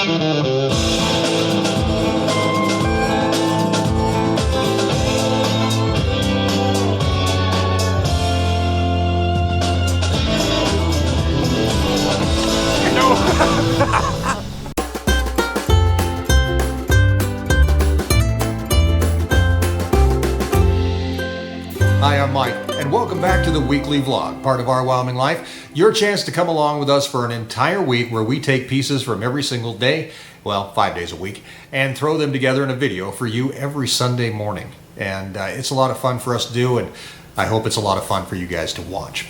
Hi, I'm Mike, and welcome back to the weekly vlog, part of Our Wyoming Life. Your chance to come along with us for an entire week where we take pieces from every single day, well, 5 days a week, and throw them together in a video for you every Sunday morning. And it's a lot of fun for us to do, and I hope it's a lot of fun for you guys to watch.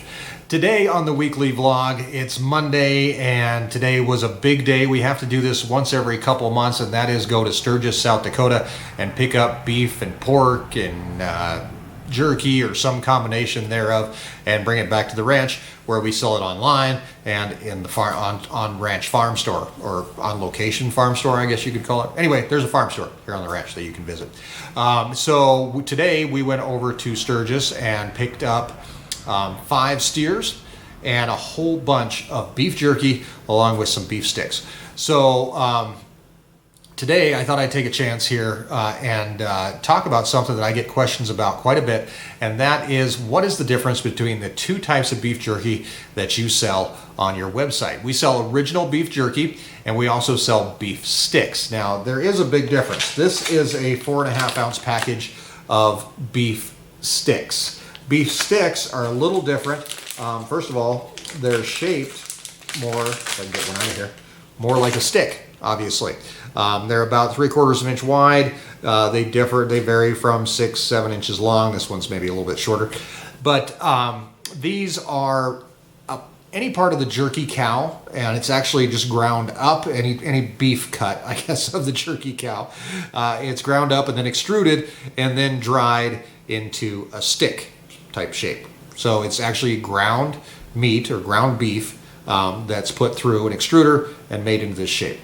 Today on the weekly vlog, it's Monday, and today was a big day. We have to do this once every couple months, and that is go to Sturgis, South Dakota, and pick up beef and pork and jerky or some combination thereof and bring it back to the ranch where we sell it online and in the on ranch farm store, or on location farm store, I guess you could call it. Anyway, there's a farm store here on the ranch that you can visit. So today we went over to Sturgis and picked up 5 steers and a whole bunch of beef jerky along with some beef sticks. So today, I thought I'd take a chance here and talk about something that I get questions about quite a bit, and that is, what is the difference between the 2 types of beef jerky that you sell on your website? We sell original beef jerky, and we also sell beef sticks. Now, there is a big difference. This is a 4.5 ounce package of beef sticks. Beef sticks are a little different. First of all, they're shaped more, if I can get one out of here, more like a stick, obviously. They're about 3/4 inch wide. They vary from 6-7 inches long. This one's maybe a little bit shorter. But these are any part of the jerky cow, and it's actually just ground up, any beef cut, I guess, of the jerky cow. It's ground up and then extruded and then dried into a stick type shape. So it's actually ground meat or ground beef that's put through an extruder and made into this shape.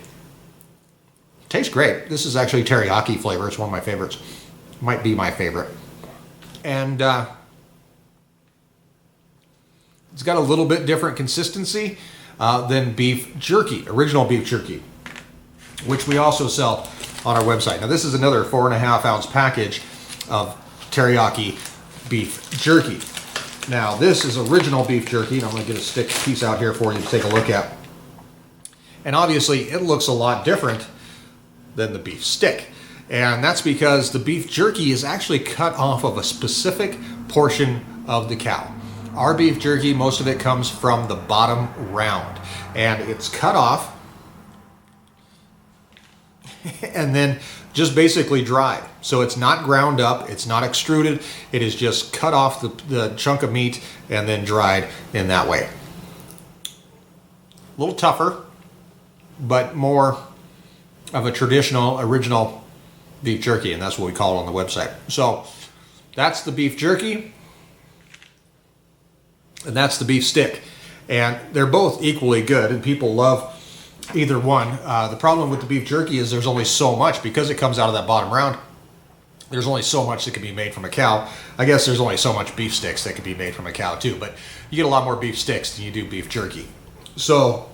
Tastes great. This is actually teriyaki flavor. It's one of my favorites. Might be my favorite. And it's got a little bit different consistency than beef jerky, original beef jerky, which we also sell on our website. Now, this is another 4.5 ounce package of teriyaki beef jerky. Now, this is original beef jerky, and I'm going to get a stick piece out here for you to take a look at. And obviously, it looks a lot different than the beef stick. And that's because the beef jerky is actually cut off of a specific portion of the cow. Our beef jerky, most of it comes from the bottom round, and it's cut off and then just basically dried. So it's not ground up, it's not extruded, it is just cut off the chunk of meat and then dried in that way. A little tougher, but more of a traditional, original beef jerky, and that's what we call it on the website. So that's the beef jerky, and that's the beef stick. And they're both equally good, and people love either one. The problem with the beef jerky is there's only so much, because it comes out of that bottom round. There's only so much that can be made from a cow. I guess there's only so much beef sticks that can be made from a cow too, but you get a lot more beef sticks than you do beef jerky. So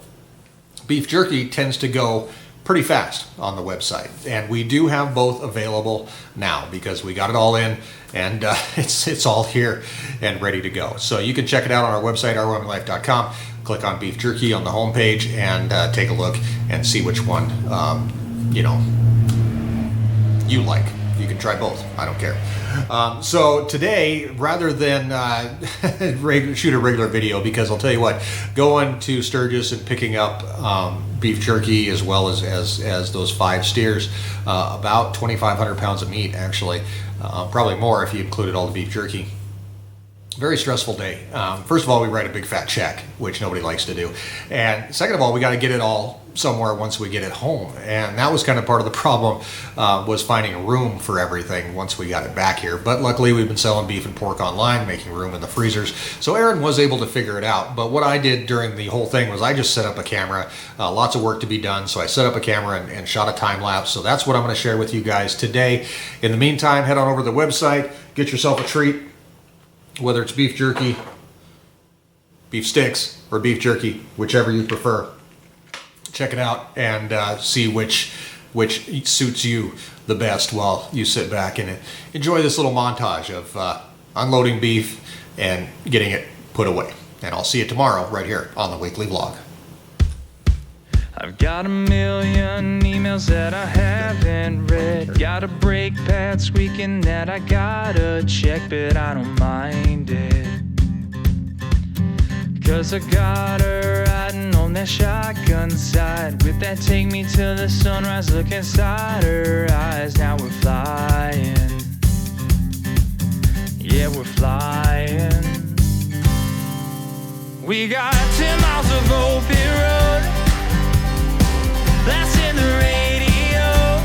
beef jerky tends to go pretty fast on the website, and we do have both available now because we got it all in, and it's all here and ready to go. So you can check it out on our website, ourwyominglife.com. Click on beef jerky on the homepage and take a look and see which one you like. You can try both. I don't care. So today, rather than shoot a regular video, because I'll tell you what, going to Sturgis and picking up beef jerky as well as those 5 steers, about 2,500 pounds of meat, actually, probably more if you included all the beef jerky. Very stressful day. First of all, we write a big fat check, which nobody likes to do. And second of all, we got to get it all somewhere once we get it home. And that was kind of part of the problem, was finding room for everything once we got it back here. But luckily, we've been selling beef and pork online, making room in the freezers. So Erin was able to figure it out. But what I did during the whole thing was I just set up a camera. Lots of work to be done. So I set up a camera and shot a time lapse. So that's what I'm going to share with you guys today. In the meantime, head on over to the website, get yourself a treat. Whether it's beef jerky, beef sticks, or beef jerky, whichever you prefer. check it out and see which suits you the best while you sit back and enjoy this little montage of unloading beef and getting it put away. And I'll see you tomorrow right here on the weekly vlog. I've got a million emails that I haven't read. Got a brake pad squeaking that I gotta check, but I don't mind it. 'Cause I got her riding on that shotgun side with that take me till the sunrise look inside her eyes. Now we're flying. Yeah, we're flying. We got 10 miles of open road. That's in the radio.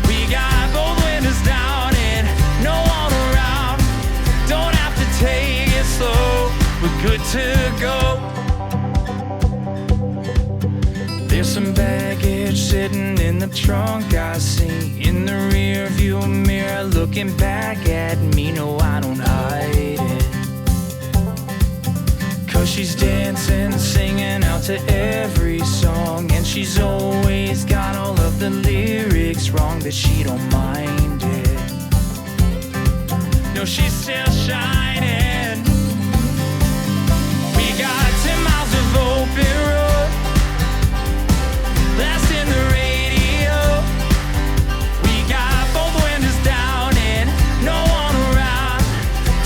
We got both windows down and no one around. Don't have to take it slow. We're good to go. There's some baggage sitting in the trunk I see. In the rear view mirror looking back at me. No, I don't hide it. 'Cause she's dancing, singing out to every song. And she's always got all of the lyrics wrong, but she don't mind it. No, she's still shining. We got 10 miles of open road. That's in the radio. We got both windows down and no one around.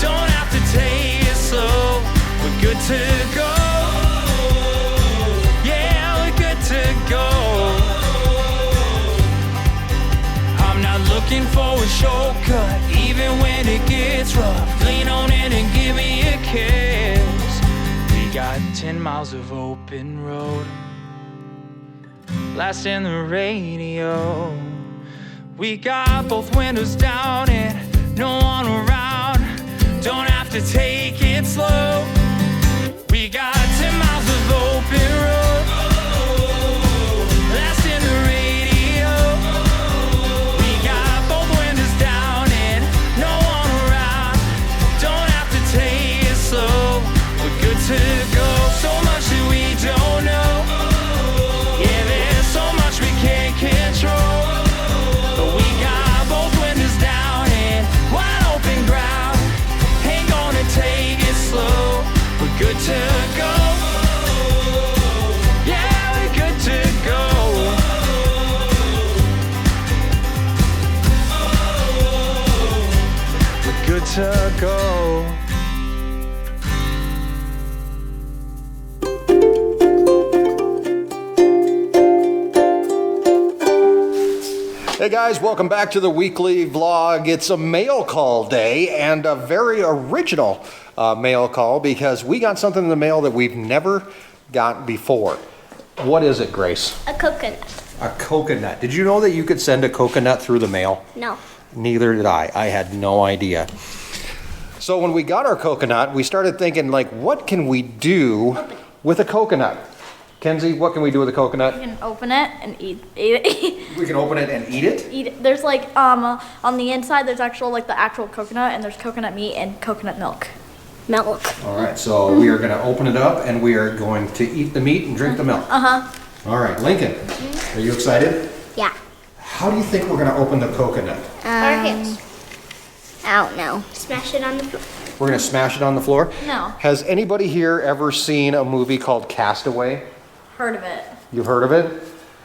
Don't have to take it slow. We're good to go. Yeah, we're good to go. I'm not looking for a shortcut, even when it gets rough. Lean on in and give me a kiss. We got 10 miles of open road. Last in the radio. We got both windows down and no one around. Don't have to take it slow. We got 10 miles of open road. Last in the radio. We got both windows down and no one around. Don't have to take it slow. We're good to go. So much that we don't know. Yeah, there's so much we can't control. But we got both windows down and wide open ground. Ain't gonna take it slow. We're good to go. Yeah, we're good to go. We're good to go. Hey guys, welcome back to the weekly vlog. It's a mail call day and a very original mail call because we got something in the mail that we've never got before. What is it, Grace? A coconut. A coconut. Did you know that you could send a coconut through the mail? No. Neither did I. I had no idea. So when we got our coconut, we started thinking, like, what can we do with a coconut? Kenzie, what can we do with a coconut? You can open it and eat it. We can open it and eat it? Eat it. There's like on the inside there's actual like the actual coconut, and there's coconut meat and coconut milk. Milk. All right, so we are going to open it up and we are going to eat the meat and drink the milk. Uh-huh. All right, Lincoln, are you excited? Yeah. How do you think we're going to open the coconut? I don't know. Smash it on the floor. We're going to smash it on the floor? No. Has anybody here ever seen a movie called Castaway? Heard of it. You've heard of it?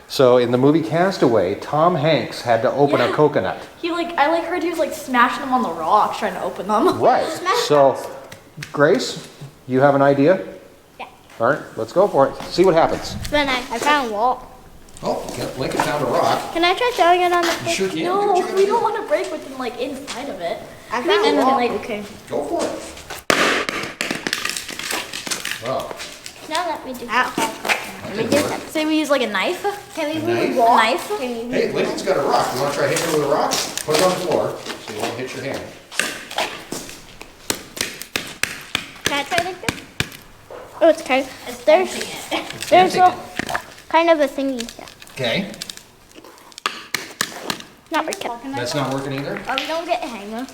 So in the movie Castaway, Tom Hanks had to open a coconut. I heard he was like smashing them on the rocks trying to open them. Right. So, Grace, you have an idea? Yeah. All right, let's go for it. See what happens. Then I found a wall. Oh, Lincoln found a rock. Can I try throwing it on the You sure can. No, we don't want to break what's like inside of it. I found a wall. Okay. Go for it. Wow. Now let me do that. Say we use like a knife? Can we move a knife? Hey, Lincoln's got a rock. You want to try hitting it with a rock? Put it on the floor so you won't hit your hand. Can I try like this? Oh, it's kind of, there's a kind of a thingy here. Okay. Not working. That's not working either? Oh, we don't get a hammer.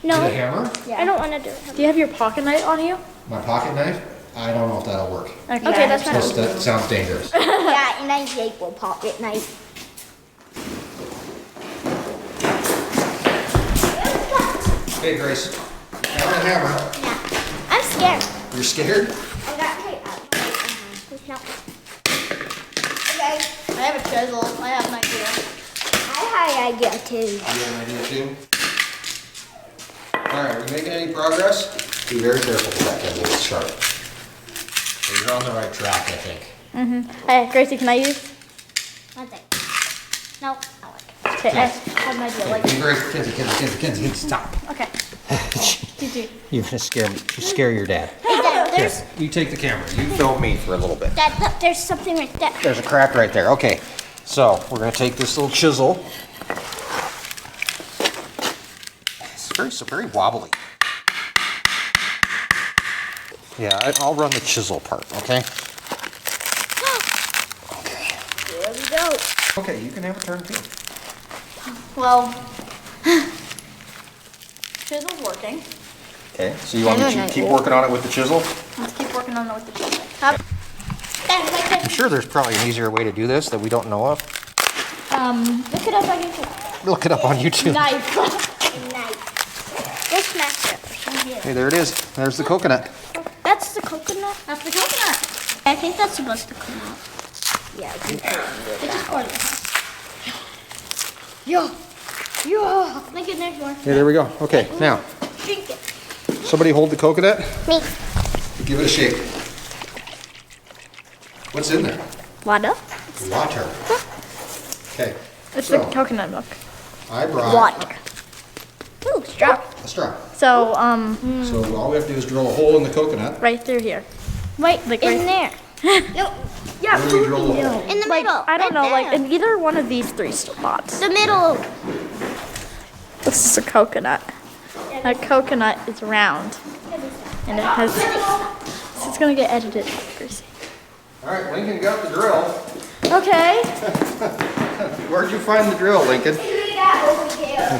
No. Get a hammer? Yeah. I don't want to do it. Do you have your pocket knife on you? My pocket knife? I don't know if that'll work. Okay, that's fine. That sounds dangerous. Yeah, and I Jake will pop at night. Hey, Grace. Hammer. Yeah. I'm scared. You're scared? I got tape out. No. Okay. I have a chisel. I have an idea. I had an idea too. You have an idea too? All right, are we making any progress? Be very careful with that candle. It's sharp. So you're on the right track, I think. Hey, Gracie, can I use? One thing. No, I like it. Okay, I have an idea. Like, Be very Kenzie, stop. okay. You're gonna scare your dad. Hey, Dad, there's, You take the camera. You film me for a little bit. Dad, look, there's something right there. There's a crack right there. Okay, so we're gonna take this little chisel. It's very wobbly. Yeah, I'll run the chisel part. Okay. Okay. Here we go. Okay, you can have a turn too. well, chisel's working. Okay, so you want me to keep working on it with the chisel? Let's keep working on it with the chisel. Dad, like I'm sure there's probably an easier way to do this that we don't know of. Look it up on YouTube. Look it up on YouTube. Knife. nice. Let's smash it. Hey, there it is. There's the coconut. That's the coconut. That's the coconut. I think that's supposed to come out. Yeah, I think It's just part of it. Yo. Look at there's more. Hey, there we go. Okay, now, Drink it. somebody hold the coconut. Me. Give it a shake. What's in there? Water. Water. Okay. It's So, the coconut milk. I brought Water. Ooh, straw. a straw. So, So all we have to do is drill a hole in the coconut. right through here. Wait, Like in there. No, Yeah, Where do we drill the hole? in the like, middle. I don't know, right like there. in either one of these three spots. The middle. This is a coconut. A coconut is round. And it has, this is gonna get edited, Gracie. All right, Lincoln got the drill. Okay. Where'd you find the drill, Lincoln?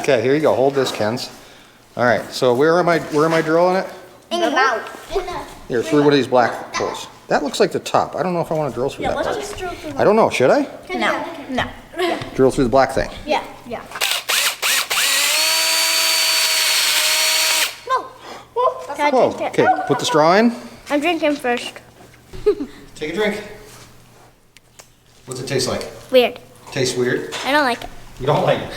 Okay, here you go. Hold this, Kens. All right. So where am I drilling it? In the mouth. Here, through one of these black holes. That looks like the top. I don't know if I want to drill through Yeah, that let's part. just drill through. I don't know. Should I? No. Drill through the black thing. Yeah. No. Whoa. Okay. Put the straw in. I'm drinking first. Take a drink. What's it taste like? Weird. Tastes weird. I don't like it. You don't like it.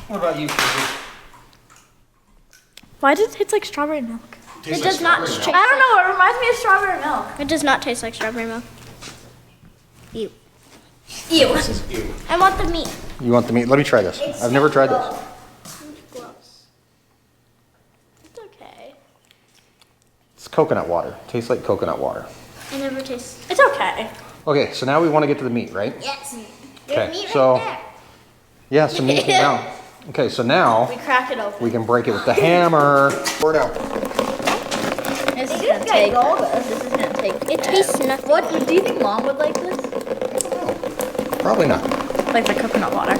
What about you, Kizzy? Why does it taste like strawberry milk? Tastes It does not strawberry taste- I don't know, it reminds me of strawberry milk. It does not taste like strawberry milk. Ew. Ew. milk. This is ew. I want the meat. You want the meat? Let me try this. I've never tried this. Gross. It's okay. It's coconut water. Tastes like coconut water. I never taste. It's okay. Okay, so now we want to get to the meat, right? Yes. Okay, There's meat so- right there. Yeah, some meat came out. Okay, so now We crack it open. we can break it with the hammer. Pour it out. This is gonna take. This is gonna take. It tastes nothing. What do you think Mom would like this? Probably not. Like the coconut water.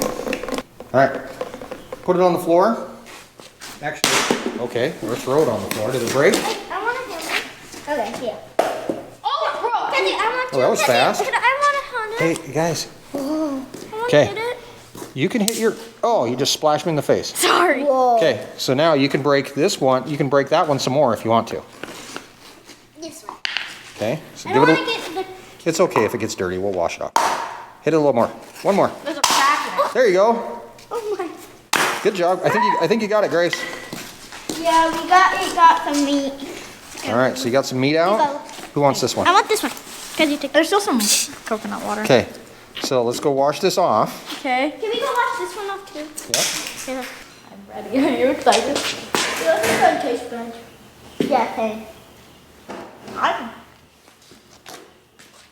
All right, put it on the floor. Actually, okay, or throw it on the floor. Did it break? I want a hammer. Okay, here. Oh, bro! Kenny, I want Oh, that was Kenny, fast. I want a Honda. Hey, guys, I want Okay. to hit it. you can hit your, oh, you just splashed me in the face. Sorry. Whoa. Okay, so now you can break this one. You can break that one some more if you want to. This one. Okay, so I give don't it want to a, get the. it's okay if it gets dirty. We'll wash it off. Hit it a little more. One more. There's a crack in it. There you go. Oh my. Good job. I think you got it, Grace. Yeah, we got some meat. All right, so you got some meat out. Who wants this one? I want this one. Cause you take. There's still some coconut water. Okay, so let's go wash this off. Okay. Can we go wash this one off too? Yep. Yeah. I'm ready. Are you excited? Let's go taste good. Yeah, okay.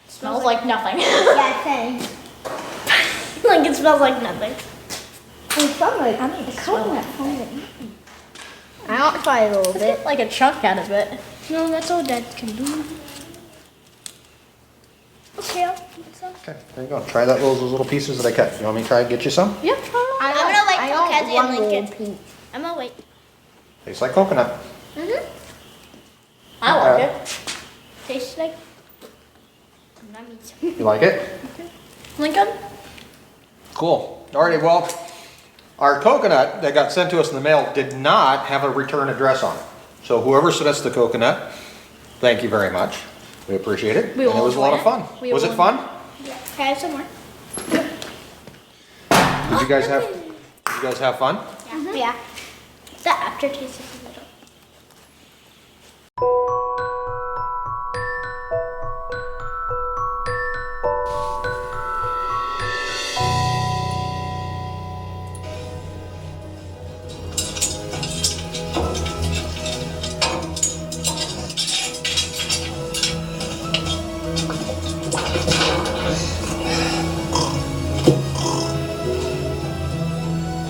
Smells like nothing. Yeah, okay. Like it smells like nothing. It's like I need to coconut foam. I want to try a little bit. Get like a chunk out of it. No, that's all Dad can do. Okay, I'll eat some. Okay, there you go. Try that those little pieces that I cut. You want me to try and get you some? Yep. I'm gonna wait till Kenzie and Lincoln. I'm gonna wait. Tastes like coconut. I like it. tastes like. That means. You like it? Lincoln? Cool. Alrighty, well, our coconut that got sent to us in the mail did not have a return address on it. So whoever sent us the coconut, thank you very much. We appreciate it. We And it will was a lot of enjoy fun. it. We Was will it fun? Yeah. Can I have some more? Did you guys have fun? Yeah. Yeah. The aftertaste is a little.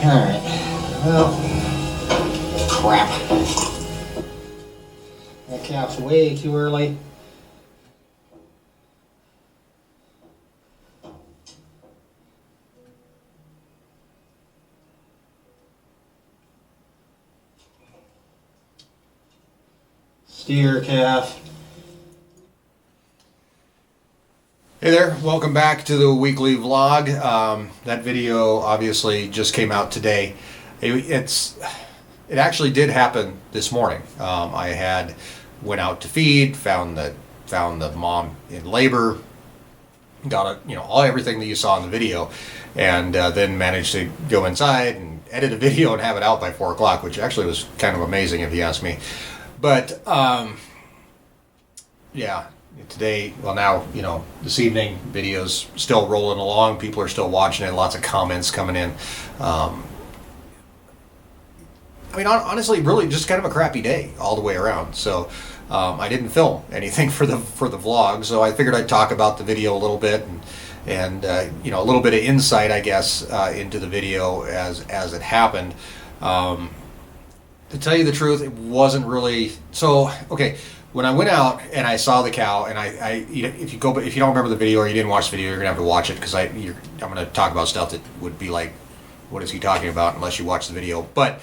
Alright. Well, crap. That calf's way too early. Steer calf. Hey there, welcome back to the weekly vlog. That video obviously just came out today. It actually did happen this morning. I went out to feed, found the mom in labor, got everything that you saw in the video, and then managed to go inside and edit a video and have it out by 4 o'clock, which actually was kind of amazing if you ask me. But yeah. Today, well now, this evening, video's still rolling along. People are still watching it. Lots of comments coming in. Honestly, really just kind of a crappy day all the way around. So I didn't film anything for the vlog. So I figured I'd talk about the video a little bit and a little bit of insight, I guess, into the video as it happened. To tell you the truth, it wasn't really so. Okay. When I went out and I saw the cow, and if you don't remember the video or you didn't watch the video, you're gonna have to watch it because I'm gonna talk about stuff that would be like, what is he talking about? Unless you watch the video. But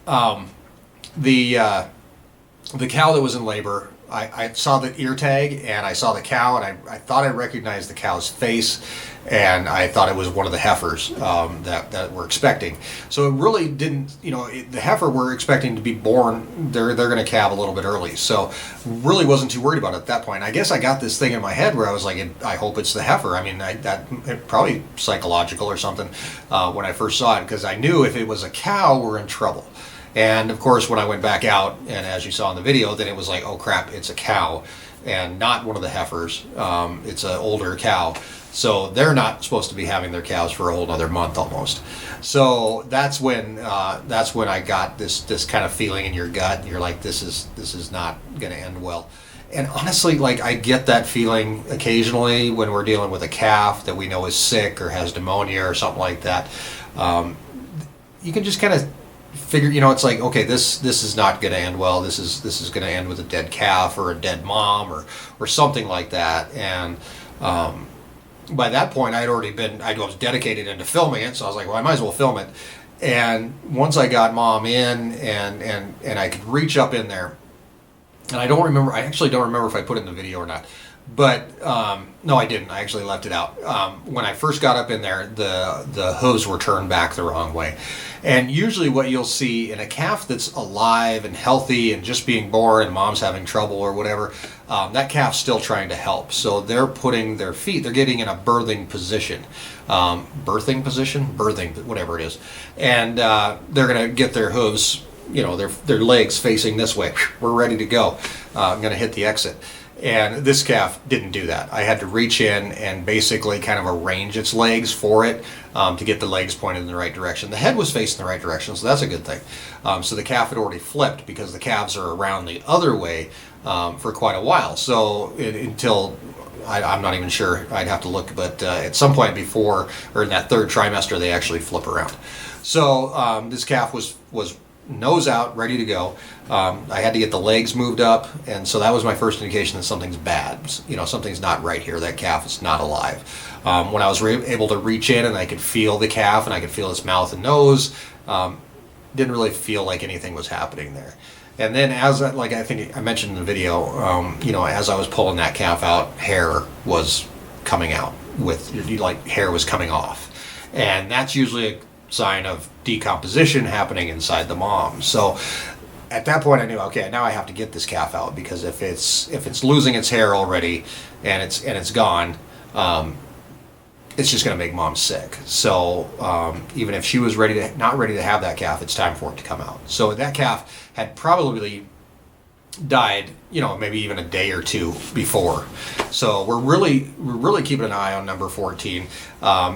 the cow that was in labor, I saw the ear tag and I saw the cow and I thought I recognized the cow's face, and I thought it was one of the heifers that we're expecting. So it really didn't, the heifer we're expecting to be born, they're going to calve a little bit early. So really wasn't too worried about it at that point. I guess I got this thing in my head where I was like, I hope it's the heifer. I mean, that probably psychological or something when I first saw it, because I knew if it was a cow, we're in trouble. And of course, when I went back out, and as you saw in the video, then it was like, oh crap, it's a cow and not one of the heifers. It's an older cow. So they're not supposed to be having their cows for a whole other month almost. So that's when I got this kind of feeling in your gut, and you're like, this is not going to end well. And honestly, like, I get that feeling occasionally when we're dealing with a calf that we know is sick or has pneumonia or something like that. You can just kind of figure, it's like, okay, this is not going to end well. This is going to end with a dead calf or a dead mom or something like that. And by that point, I was dedicated into filming it, so I was like, well, I might as well film it. And once I got mom in and I could reach up in there, and I actually don't remember if I put it in the video or not. But no, I didn't. I actually left it out. When I first got up in there, the hooves were turned back the wrong way. And usually what you'll see in a calf that's alive and healthy and just being born and mom's having trouble or whatever, that calf's still trying to help. So they're putting their feet, they're getting in a birthing position. Birthing, whatever it is. And they're going to get their hooves, their legs facing this way. We're ready to go. I'm going to hit the exit. And this calf didn't do that. I had to reach in and basically kind of arrange its legs for it to get the legs pointed in the right direction. The head was facing the right direction, so that's a good thing. So the calf had already flipped, because the calves are around the other way for quite a while. So until, I'm not even sure, I'd have to look, but at some point before, or in that third trimester, they actually flip around. So this calf was nose out, ready to go. I had to get the legs moved up, and so that was my first indication that something's bad. Something's not right here. That calf is not alive. When I was able to reach in and I could feel the calf and I could feel its mouth and nose, didn't really feel like anything was happening there. And then like I think I mentioned in the video, you know, as I was pulling that calf out, hair was coming out hair was coming off. And that's usually a sign of decomposition happening inside the mom. So at that point I knew, okay, now I have to get this calf out, because if it's losing its hair already and it's gone, it's just going to make mom sick. So even if she was not ready to have that calf, it's time for it to come out. So that calf had probably died, you know, maybe even a day or two before. So we're really keeping an eye on number 14.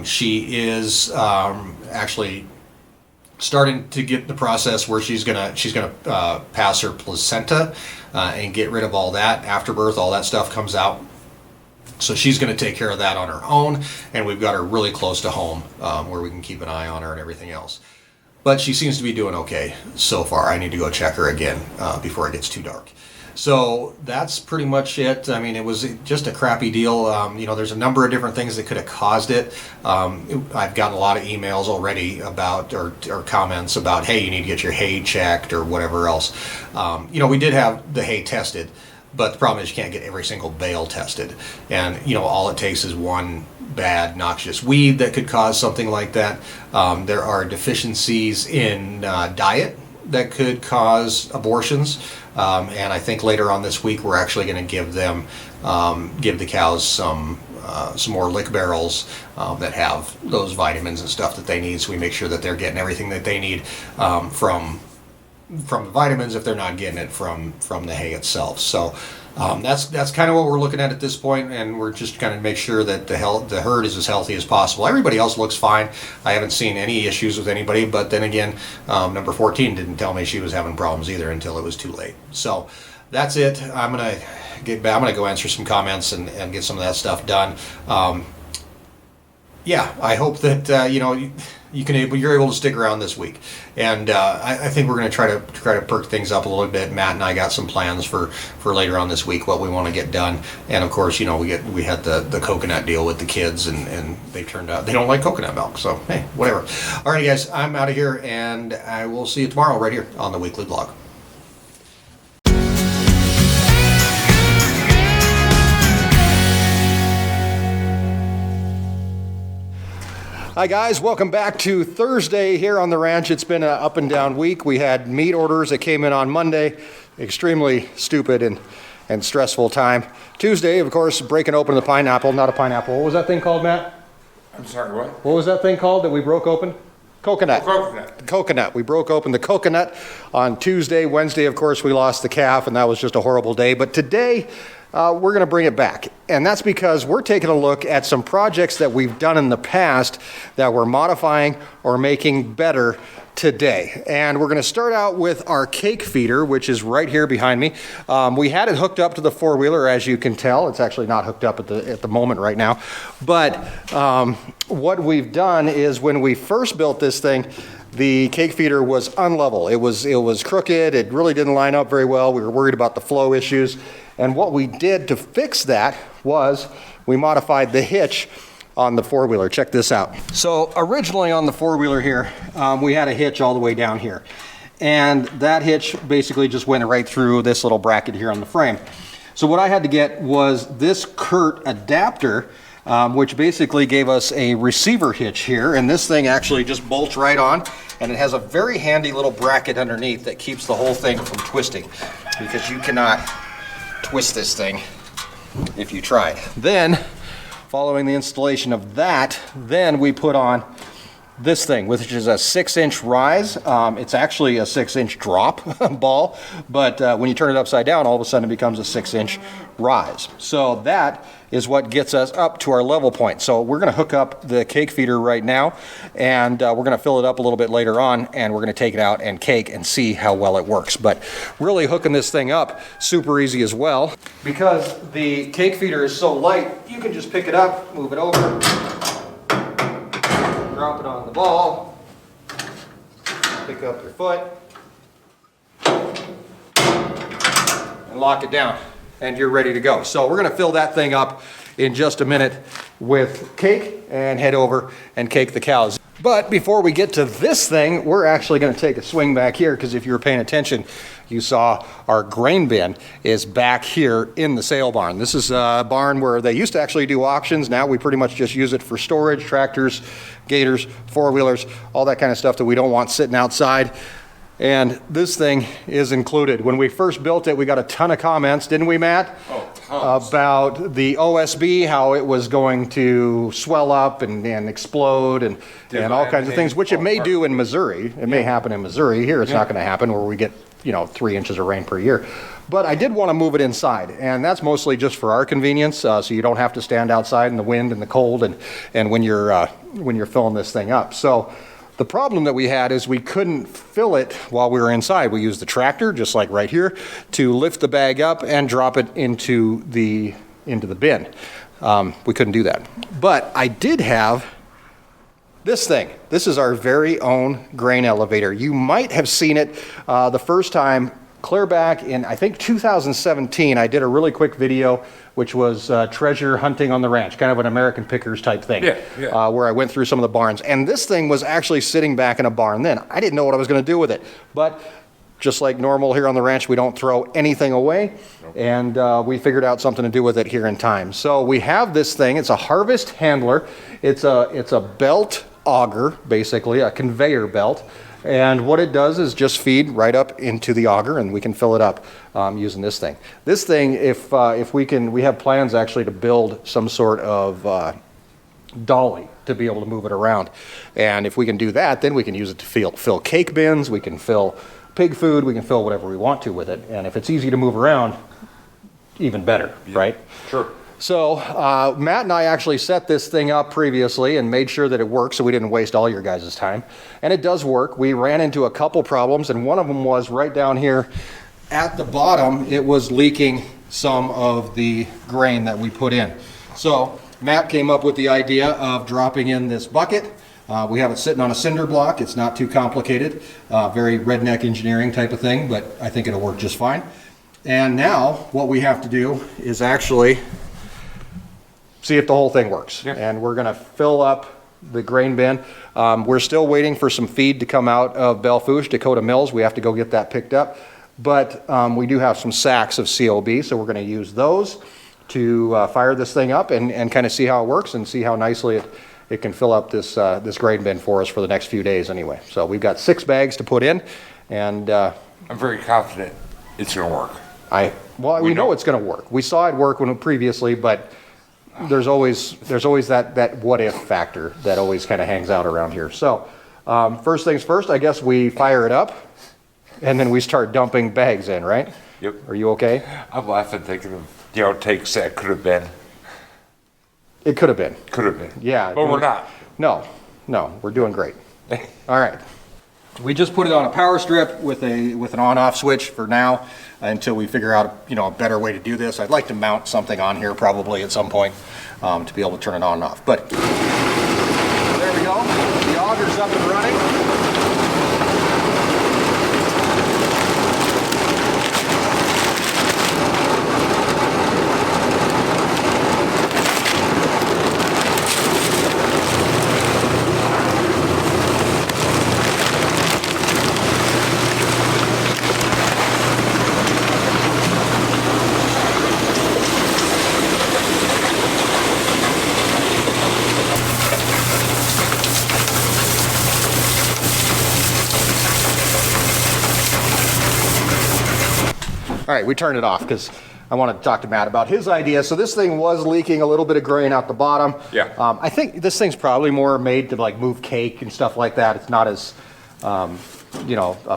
She is actually starting to get the process where she's gonna pass her placenta and get rid of all that afterbirth. All that stuff comes out. So she's going to take care of that on her own, and we've got her really close to home where we can keep an eye on her and everything else. But she seems to be doing okay so far. I need to go check her again before it gets too dark. So that's pretty much it. I mean, it was just a crappy deal. You know, there's a number of different things that could have caused it. I've gotten a lot of emails already about, or comments about, hey, you need to get your hay checked or whatever else. You know, we did have the hay tested, but the problem is you can't get every single bale tested. And, you know, all it takes is one bad noxious weed that could cause something like that. There are deficiencies in diet that could cause abortions. And I think later on this week we're actually going to give the cows some more lick barrels that have those vitamins and stuff that they need, so we make sure that they're getting everything that they need from the vitamins if they're not getting it from the hay itself. So that's kind of what we're looking at this point, and we're just kind of make sure that the herd is as healthy as possible. Everybody else looks fine. I haven't seen any issues with anybody, but then again, number 14 didn't tell me she was having problems either until it was too late. So that's it. I'm gonna go answer some comments and get some of that stuff done. Yeah, I hope that you know, you're able to stick around this week, and I think we're going to try to perk things up a little bit. Matt and I got some plans for later on this week, what we want to get done, and of course, you know, we had the coconut deal with the kids, and they turned out they don't like coconut milk, so hey, whatever. All right, guys, I'm out of here, and I will see you tomorrow right here on the weekly vlog. Hi guys, welcome back to Thursday here on the ranch. It's been an up and down week. We had meat orders that came in on Monday. Extremely stupid and stressful time. Tuesday, of course, breaking open the pineapple. Not a pineapple. What was that thing called, Matt? I'm sorry, what? What was that thing called that we broke open? Coconut. Coconut. Coconut. We broke open the coconut on Tuesday. Wednesday, of course, we lost the calf, and that was just a horrible day. But today, we're going to bring it back. And that's because we're taking a look at some projects that we've done in the past that we're modifying or making better today. And we're going to start out with our cake feeder, which is right here behind me. We had it hooked up to the four-wheeler, as you can tell. It's actually not hooked up at the moment right now. But what we've done is when we first built this thing, the cake feeder was unlevel. It was crooked. It really didn't line up very well. We were worried about the flow issues. And what we did to fix that was we modified the hitch on the four-wheeler. Check this out. So originally on the four-wheeler here, we had a hitch all the way down here. And that hitch basically just went right through this little bracket here on the frame. So what I had to get was this Curt adapter, which basically gave us a receiver hitch here. And this thing actually just bolts right on. And it has a very handy little bracket underneath that keeps the whole thing from twisting, because you cannot twist this thing if you tried. Then, following the installation of that, then we put on this thing, which is a 6-inch rise. It's actually a 6-inch drop ball, but when you turn it upside down, all of a sudden it becomes a 6-inch rise. So that is what gets us up to our level point. So we're going to hook up the cake feeder right now, and we're going to fill it up a little bit later on, and we're going to take it out and cake and see how well it works. But really hooking this thing up, super easy as well. Because the cake feeder is so light, you can just pick it up, move it over, drop it on the ball, pick up your foot, and lock it down, and you're ready to go. So we're going to fill that thing up in just a minute with cake and head over and cake the cows. But before we get to this thing, we're actually going to take a swing back here, because if you were paying attention, you saw our grain bin is back here in the sale barn. This is a barn where they used to actually do auctions. Now we pretty much just use it for storage, tractors, gators, four-wheelers, all that kind of stuff that we don't want sitting outside. And this thing is included. When we first built it, we got a ton of comments, didn't we, Matt? Oh, tons. About the OSB, how it was going to swell up and explode and all kinds of things, which it may do in Missouri. It may happen in Missouri. Here, it's not going to happen, where we get 3 inches of rain per year. But I did want to move it inside, and that's mostly just for our convenience, so you don't have to stand outside in the wind and the cold and when you're filling this thing up. So the problem that we had is we couldn't fill it while we were inside. We used the tractor, just like right here, to lift the bag up and drop it into the bin. We couldn't do that. But I did have this thing. This is our very own grain elevator. You might have seen it the first time clear back in, I think, 2017. I did a really quick video, which was treasure hunting on the ranch, kind of an American Pickers type thing, where I went through some of the barns. And this thing was actually sitting back in a barn then. I didn't know what I was going to do with it. But just like normal here on the ranch, we don't throw anything away. And we figured out something to do with it here in time. So we have this thing. It's a harvest handler. It's a belt auger, basically, a conveyor belt. And what it does is just feed right up into the auger, and we can fill it up using this thing. This thing, if we have plans actually to build some sort of dolly to be able to move it around. And if we can do that, then we can use it to fill cake bins, we can fill pig food, we can fill whatever we want to with it. And if it's easy to move around, even better, right? Sure. So Matt and I actually set this thing up previously and made sure that it worked, so we didn't waste all your guys' time. And it does work. We ran into a couple problems, and one of them was right down here at the bottom. It was leaking some of the grain that we put in. So Matt came up with the idea of dropping in this bucket. We have it sitting on a cinder block. It's not too complicated, very redneck engineering type of thing, but I think it'll work just fine. And now what we have to do is actually see if the whole thing works. Yeah. And we're going to fill up the grain bin. We're still waiting for some feed to come out of Belle Fourche, Dakota Mills. We have to go get that picked up. But we do have some sacks of COB, so we're going to use those to fire this thing up and kind of see how it works and see how nicely it can fill up this grain bin for us for the next few days anyway. So we've got 6 bags to put in, and I'm very confident it's going to work. We know it's going to work. We saw it work previously, but there's always that what if factor that always kind of hangs out around here. So first things first, I guess we fire it up and then we start dumping bags in, right? Yep. Are you okay? I'm laughing thinking of the outtakes that could have been. It could have been. Could have been. Yeah. But we're not. No, we're doing great. All right. We just put it on a power strip with an on-off switch for now until we figure out a better way to do this. I'd like to mount something on here probably at some point to be able to turn it on and off. But there we go. The auger's up and running. All right, we turned it off because I wanted to talk to Matt about his idea. So this thing was leaking a little bit of grain out the bottom. Yeah. I think this thing's probably more made to like move cake and stuff like that. It's not as,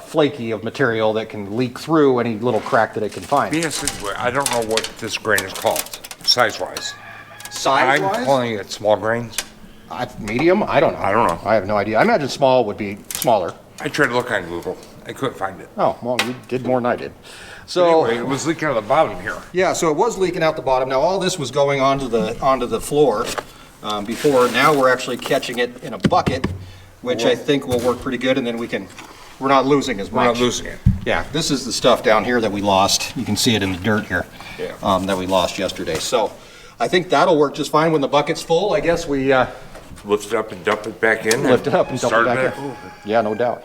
flaky of material that can leak through any little crack that it can find. Yes, I don't know what this grain is called, size-wise. Size-wise? I'm calling it small grains. Medium? I don't know. I don't know. I have no idea. I imagine small would be smaller. I tried to look on Google. I couldn't find it. Oh, well, you did more than I did. So anyway, it was leaking out of the bottom here. Yeah, so it was leaking out the bottom. Now all this was going onto the floor before. Now we're actually catching it in a bucket, which I think will work pretty good, and then we're not losing as much. We're not losing it. Yeah, this is the stuff down here that we lost. You can see it in the dirt here. Yeah. That we lost yesterday. So I think that'll work just fine when the bucket's full. I guess we Lift it up and dump it back in. lift it up and dump it back in. Yeah, no doubt.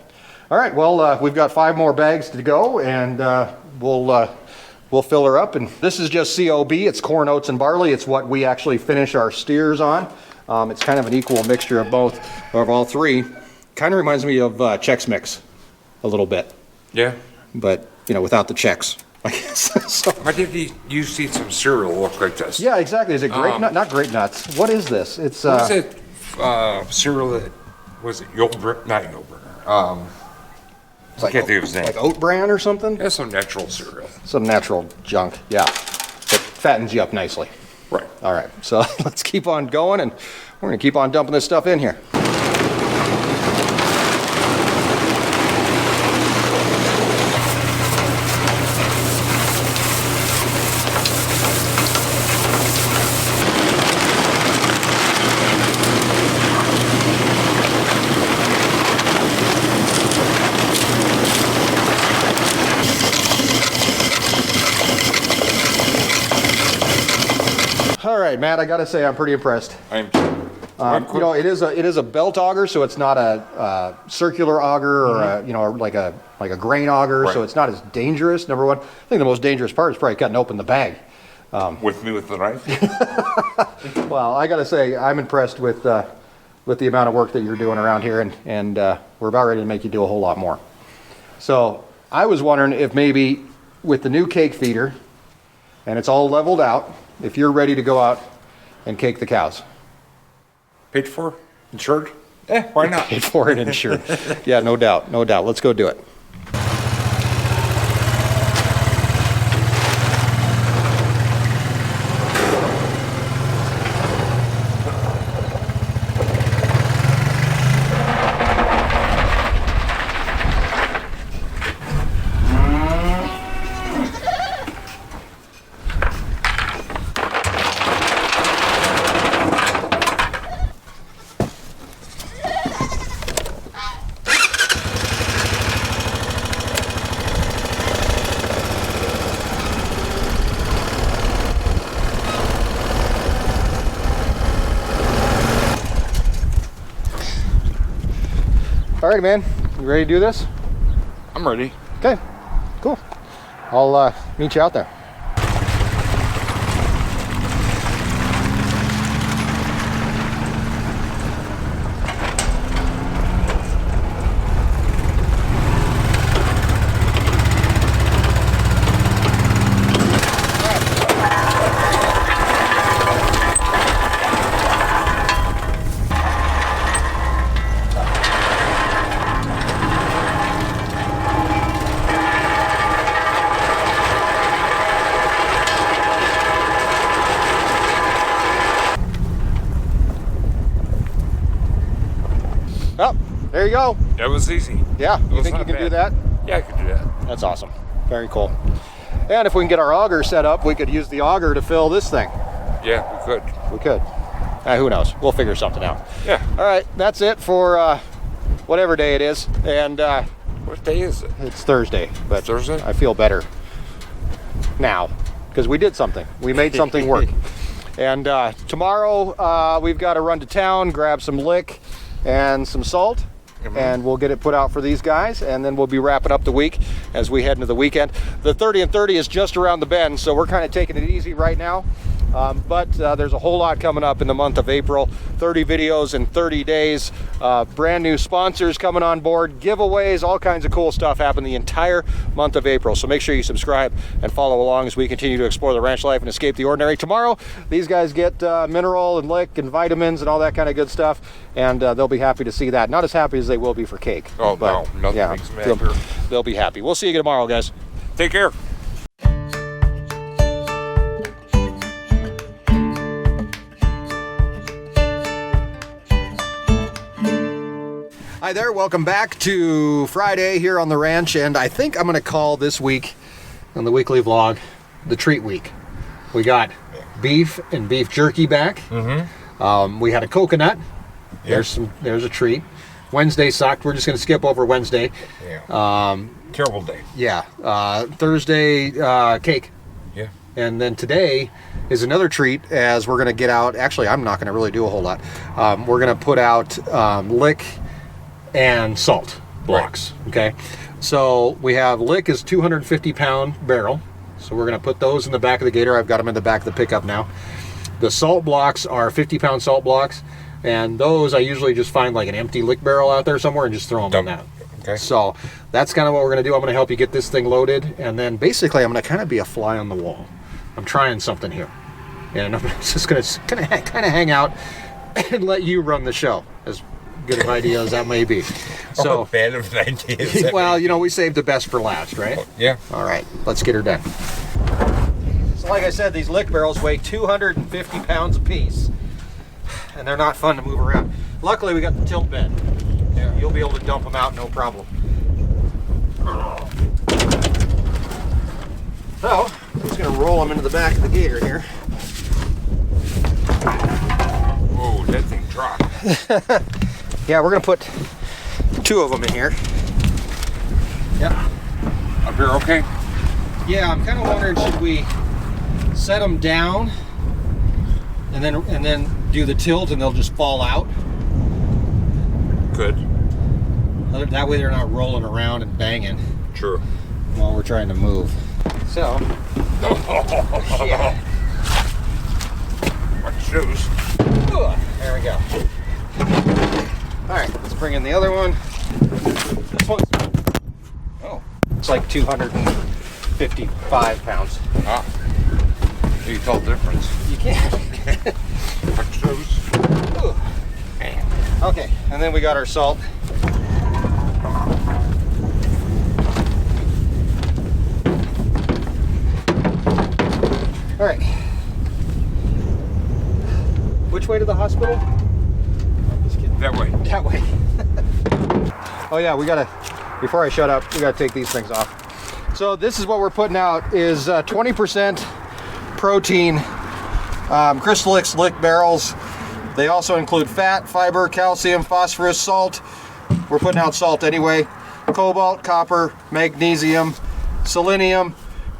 All right, well, we've got 5 more bags to go, and we'll fill her up. And this is just COB. It's corn, oats, and barley. It's what we actually finish our steers on. It's kind of an equal mixture of both, of all three. Kind of reminds me of Chex Mix a little bit, Yeah. but without the Chex, I guess. So, I did used to eat some cereal look like this. yeah, exactly. Is it grape nut? Not grape nuts. What is this? It's What was it? Cereal that was it Yogurt? Not Yogurt. I can't think of his name. like oat bran or something. That's some natural cereal. Some natural junk. Yeah, it fattens you up nicely. Right. All right, so let's keep on going, and we're going to keep on dumping this stuff in here. All right, Matt, I got to say I'm pretty impressed. It is a belt auger, so it's not a circular auger or like a grain auger, so Right. it's not as dangerous. Number one, I think the most dangerous part is probably cutting open the bag. With the knife? Well, I got to say I'm impressed with the amount of work that you're doing around here, and we're about ready to make you do a whole lot more. So I was wondering if maybe with the new cake feeder, and it's all leveled out, if you're ready to go out and cake the cows. Paid for? Insured? Why not? Paid for and insured. Yeah, no doubt, no doubt. Let's go do it. All right, man. You ready to do this? I'm ready. Okay, cool. I'll meet you out there. Oh, there you go. That was easy. Yeah, you was think you not can do bad. that? Yeah, I could do that. That's awesome. Very cool. And if we can get our auger set up, we could use the auger to fill this thing. Yeah, we could. We could. Who knows? We'll figure something out. Yeah. All right, that's it for whatever day it is. And What day is it? it's Thursday. But Thursday? I feel better now because we did something. We made something work. And tomorrow we've got to run to town, grab some lick and some salt. And we'll get it put out for these guys, and then we'll be wrapping up the week as we head into the weekend. The 30 and 30 is just around the bend, so we're kind of taking it easy right now. But there's a whole lot coming up in the month of April. 30 videos in 30 days, brand new sponsors coming on board, giveaways, all kinds of cool stuff happen the entire month of April. So make sure you subscribe and follow along as we continue to explore the ranch life and escape the ordinary. Tomorrow, these guys get mineral and lick and vitamins and all that kind of good stuff, and they'll be happy to see that. Not as happy as they will be for cake. Oh, but, no, nothing makes them happier. they'll be happy. We'll see you tomorrow, guys. Take care. Hi there, welcome back to Friday here on the ranch, and I think I'm going to call this week on the weekly vlog the treat week. We got beef and beef jerky back. We had a coconut. There's a treat. Wednesday sucked. We're just going to skip over Wednesday. Terrible day. Yeah. Thursday cake. Yeah. And then today is another treat as we're going to get out. Actually, I'm not going to really do a whole lot. We're going to put out lick and salt blocks. Okay. So we have lick is 250-pound barrel. So we're going to put those in the back of the Gator. I've got them in the back of the pickup now. The salt blocks are 50-pound salt blocks. And those I usually just find like an empty lick barrel out there somewhere and just throw them in that. Okay. So that's kind of what we're going to do. I'm going to help you get this thing loaded. And then basically I'm going to kind of be a fly on the wall. I'm trying something here. And I'm just going to kind of hang out and let you run the show. As good of an idea as that may be. So bad of an idea. Well, you know, we saved the best for last, right? Yeah. All right, let's get her done. So like I said, these lick barrels weigh 250 pounds apiece. And they're not fun to move around. Luckily, we got the tilt bed. Yeah. You'll be able to dump them out, no problem. So, I'm just going to roll them into the back of the Gator here. Whoa, that thing dropped. Yeah, we're going to put 2 of them in here. Yep. Up here, okay? Yeah, I'm kind of wondering, should we set them down and then do the tilt and they'll just fall out? Good. That way they're not rolling around and banging True. while we're trying to move. So, yeah. Watch shoes. There we go. All right, let's bring in the other one. This one's, it's like 255 pounds. Ah. You can tell the difference. You can't. Watch shoes. Okay, and then we got our salt. All right. Which way to the hospital? Just kidding. That way. That way. Oh yeah, before I shut up, we gotta take these things off. So this is what we're putting out is 20% protein Crystalix lick barrels. They also include fat, fiber, calcium, phosphorus, salt. We're putting out salt anyway. Cobalt, copper, magnesium, selenium,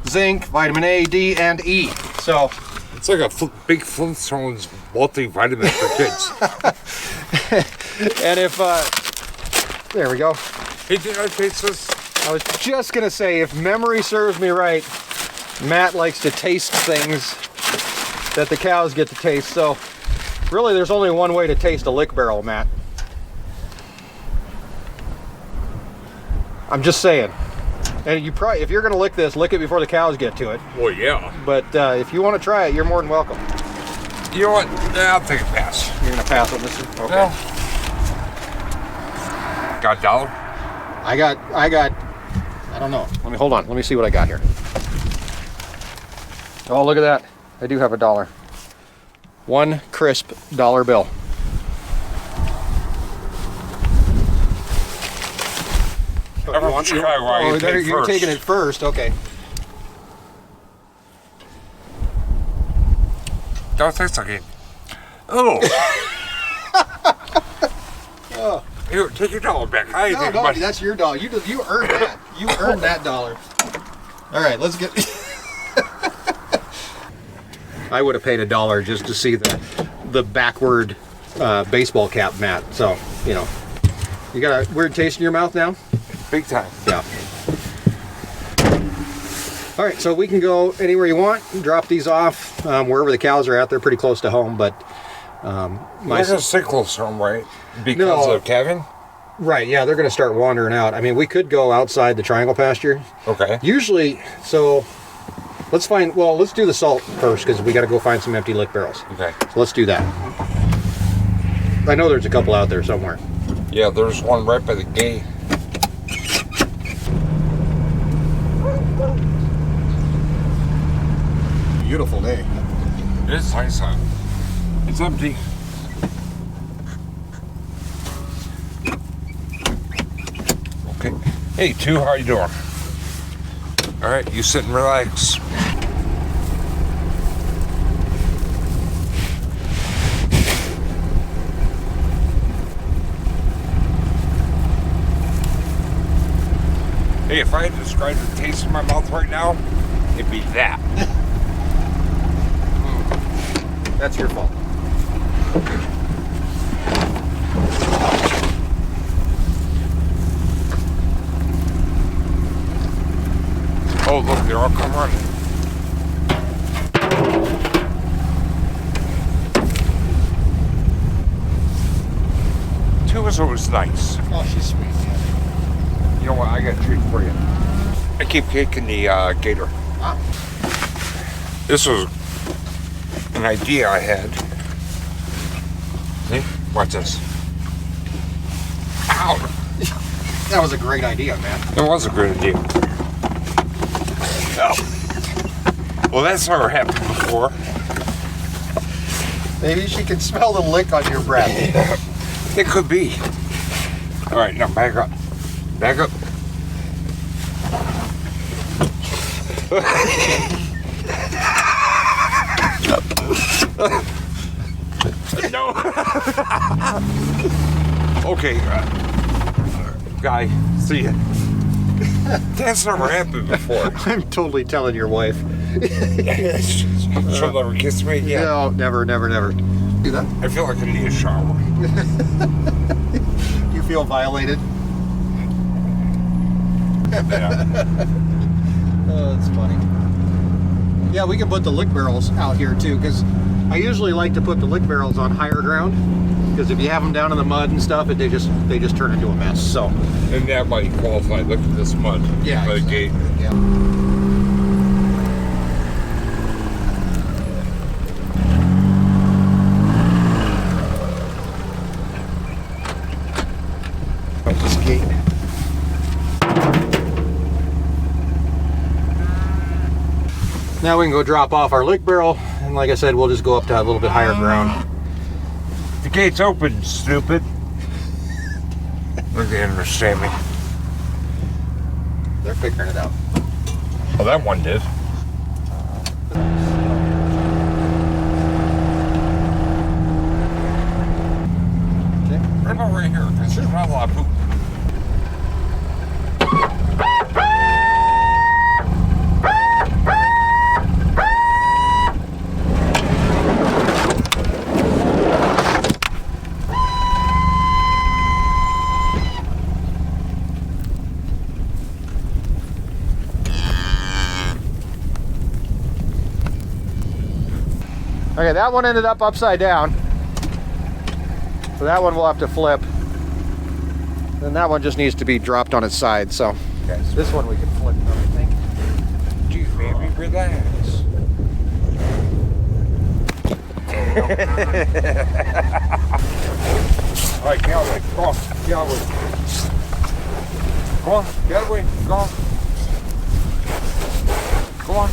zinc, vitamin A, D, and E. So it's like a big Flintstones multivitamin for kids. and if there we go. Hey, did I taste this? I was just gonna say, if memory serves me right, Matt likes to taste things that the cows get to taste. So really, there's only one way to taste a lick barrel, Matt. I'm just saying. And if you're gonna lick this, lick it before the cows get to it. Well, yeah. But if you want to try it, you're more than welcome. You know what? I'll take a pass. You're gonna pass on this one? Okay. No. Got a dollar? I don't know. Hold on. Let me see what I got here. Oh, look at that. I do have $1. One crisp dollar bill. You're taking it first. Okay. Don't taste like it. Oh. Oh. Here, take your $1 back. No, that's your dollar. You earned that. You earned that $1. All right, let's get. I would have paid $1 just to see the backward baseball cap, Matt. So you know, you got a weird taste in your mouth now. Big time. Yeah. All right, so we can go anywhere you want. Drop these off wherever the cows are at. They're pretty close to home, but They're gonna stay close to home, right? Because of Kevin? Right, yeah, they're going to start wandering out. I mean, we could go outside the triangle pasture. Okay. Usually, so let's do the salt first because we got to go find some empty lick barrels. Okay. So let's do that. I know there's a couple out there somewhere. Yeah, there's one right by the gate. Beautiful day. It is nice out. It's empty. Okay. Hey, Two, how you doing? All right, you sit and relax. Hey, if I had to describe the taste in my mouth right now, it'd be that. That's your fault. Oh, look, they're all come running. Two is always nice. Oh, she's sweet. You know what? I got a treat for you. I keep kicking the gator. Ah. This was an idea I had. See? Watch this. Ow! That was a great idea, man. It was a great idea. Oh. Well, that's never happened before. Maybe she can smell the lick on your breath. It could be. All right, now back up. Back up. No. Okay, guy, see ya. That's never happened before. I'm totally telling your wife. She'll never kiss me again. No, never, never, never. Do that? I feel like I need a shower. You feel violated? Oh, that's funny. Yeah, we can put the lick barrels out here too, because I usually like to put the lick barrels on higher ground, because if you have them down in the mud and stuff, they just turn into a mess. So, And that might qualify. Look at this mud by the gate. Yeah. Up this gate. Now we can go drop off our lick barrel, and like I said, we'll just go up to a little bit higher ground. The gate's open, stupid. Look, they understand me. They're figuring it out. Oh, that one did. Okay. Right about right here, because there's not a lot of poop. Okay, that one ended up upside down. So that one will have to flip. Then that one just needs to be dropped on its side. So this one we can flip, I think. Geez, baby, relax. All right, get out of the way. Go on, get out of the way. Go on, get out of the way. Go on. Go on.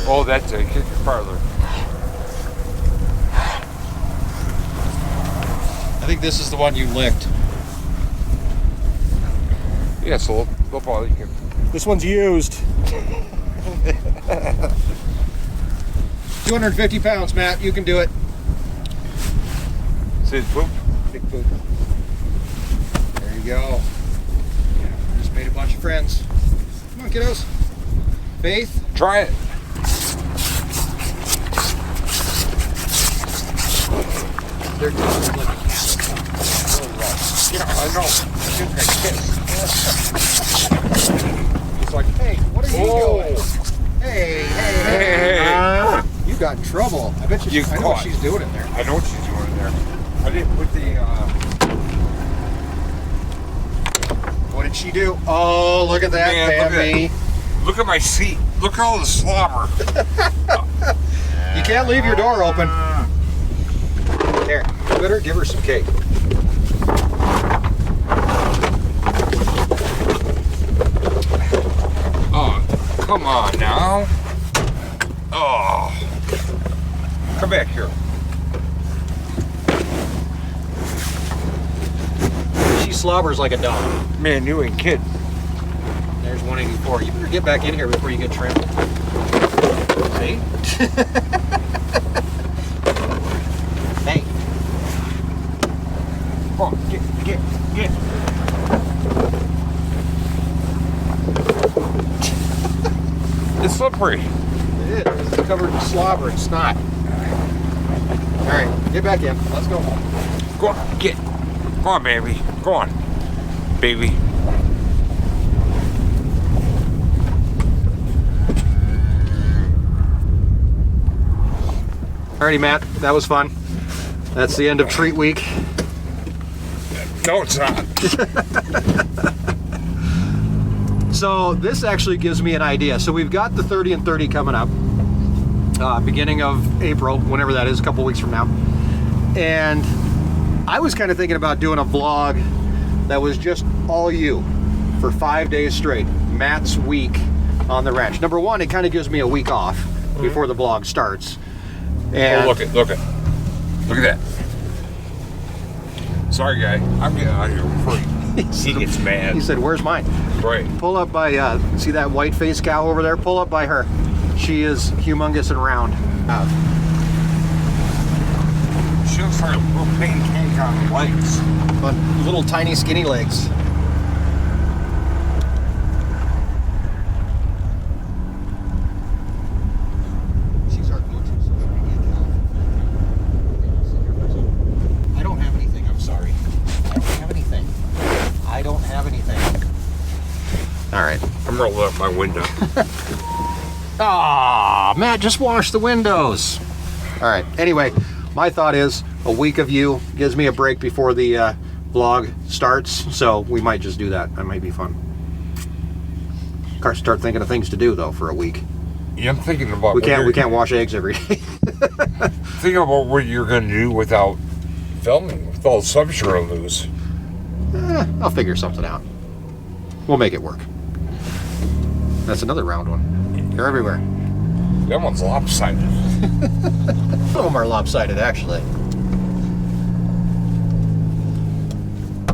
Oh, that's it. Kick it farther. I think this is the one you licked. Yeah, so look all you can. This one's used. 250 pounds, Matt. You can do it. See the poop? Big poop. There you go. Just made a bunch of friends. Come on, kiddos. Faith. Try it. They're just like Yeah, I know. Give me a kiss. it's like, hey, what are you doing? Hey. Hey. You got in trouble. I bet you. I know what she's doing in there. I know what she's doing in there. I didn't put the. What did she do? Oh, look at that, Man, Bambi. Look at my seat. Look at all the slobber. You can't leave your door open. Here, you better give her some cake. Oh, come on now. Oh. Come back here. She slobbers like a dog. Man, you ain't kidding. There's 184. You better get back in here before you get trimmed. See? Hey. Oh, get. It's slippery. It is. It's covered in slobber and snot. All right, get back in. Let's go home. Go on, get. Go on, baby. Go on, baby. Alrighty, Matt, that was fun. That's the end of treat week. No, it's not. So this actually gives me an idea. So we've got the 30 and 30 coming up, beginning of April, whenever that is, a couple weeks from now. And I was kind of thinking about doing a vlog that was just all you for 5 days straight. Matt's week on the ranch. Number one, it kind of gives me a week off before the vlog starts. And Oh, look at that. Sorry, guy. I'm getting out of here before he gets mad. he said, "Where's mine?" Right. Pull up by, see that white-faced cow over there? Pull up by her. She is humongous and round. She looks like a little pancake on legs. But little tiny skinny legs. She's our go-to social media cow. I don't have anything, I'm sorry. I don't have anything. I don't have anything. All right. I'm rolling up my window. Ah, Matt, just wash the windows. All right. Anyway, my thought is a week of you gives me a break before the vlog starts, so we might just do that. That might be fun. Start thinking of things to do though for a week. Yeah, I'm thinking about. We can't wash eggs every day. Thinking about what you're gonna do without filming, with all the subs you're gonna lose. I'll figure something out. We'll make it work. That's another round one. They're everywhere. That one's lopsided. Some of them are lopsided, actually.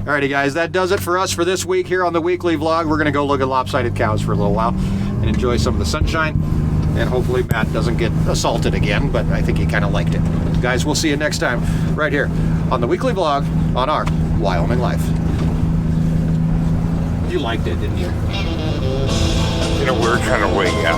Alrighty, guys, that does it for us for this week here on the weekly vlog. We're going to go look at lopsided cows for a little while and enjoy some of the sunshine. And hopefully Matt doesn't get assaulted again, but I think he kind of liked it. Guys, we'll see you next time right here on the weekly vlog on Our Wyoming Life. You liked it, didn't you? In a weird kind of way, yeah.